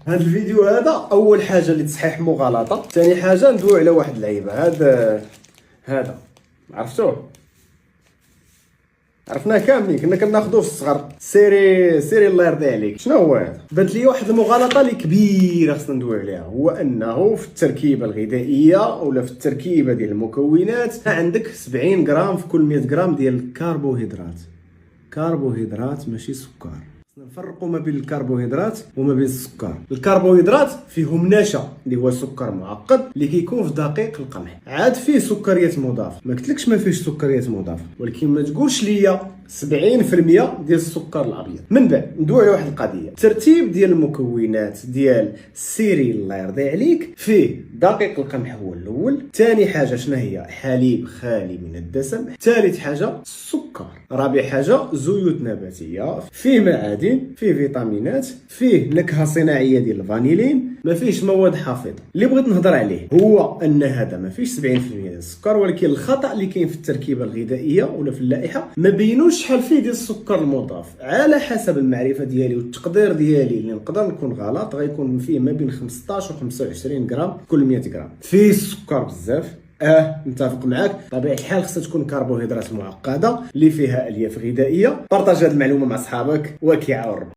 هذا الفيديو هذا اول حاجه لتصحيح مغالطه، ثاني حاجه ندويو على واحد اللعيبه. هذا عرفتوه، عرفناه كاملين، كنا كناخذوه في الصغر. سيري الله يرضي عليك. شنو هو هذا؟ بانت لي واحد المغالطه اللي كبيره خصنا ندويو عليها، هو انه في التركيبه الغذائيه ولا في التركيبه ديال المكونات عندك 70 غرام في كل 100 غرام ديال الكربوهيدرات. كربوهيدرات ماشي سكر. نفرقوا ما بين الكربوهيدرات وما بين السكر. الكربوهيدرات فيهم نشا اللي هو سكر معقد اللي كيكون في دقيق القمح، عاد فيه سكريات مضافه. ما قلتلكش ما فيهش سكريات مضافه، ولكن ما تقولش ليا 70% ديال السكر الابيض. من بعد ندوي على واحد القضيه، الترتيب ديال المكونات ديال السيري الله يرضي عليك فيه دقيق القمح هو الاول، ثاني حاجه شنو هي؟ حليب خالي من الدسم، ثالث حاجه السكر، رابع حاجه زيوت نباتيه، فيه معادن، فيه فيتامينات، فيه نكهه صناعيه ديال الفانيلين، ما فيهش مواد حافظه. اللي بغيت نهضر عليه هو ان هذا ما فيهش 70% ديال السكر، ولكن الخطا اللي كاين في التركيبه الغذائيه ولا في اللائحه ما بينوش شحال فيه ديال السكر المضاف. على حسب المعرفه ديالي والتقدير ديالي اللي نقدر نكون غلط، غيكون فيه ما بين 15 و 25 غرام كل 100 غرام. فيه السكر بزاف، نتفق معاك. طبيعه الحال خصها تكون كربوهيدرات معقده اللي فيها الياف غذائيه. بارطاج هذه المعلومه مع صحابك وكيعاون ربك.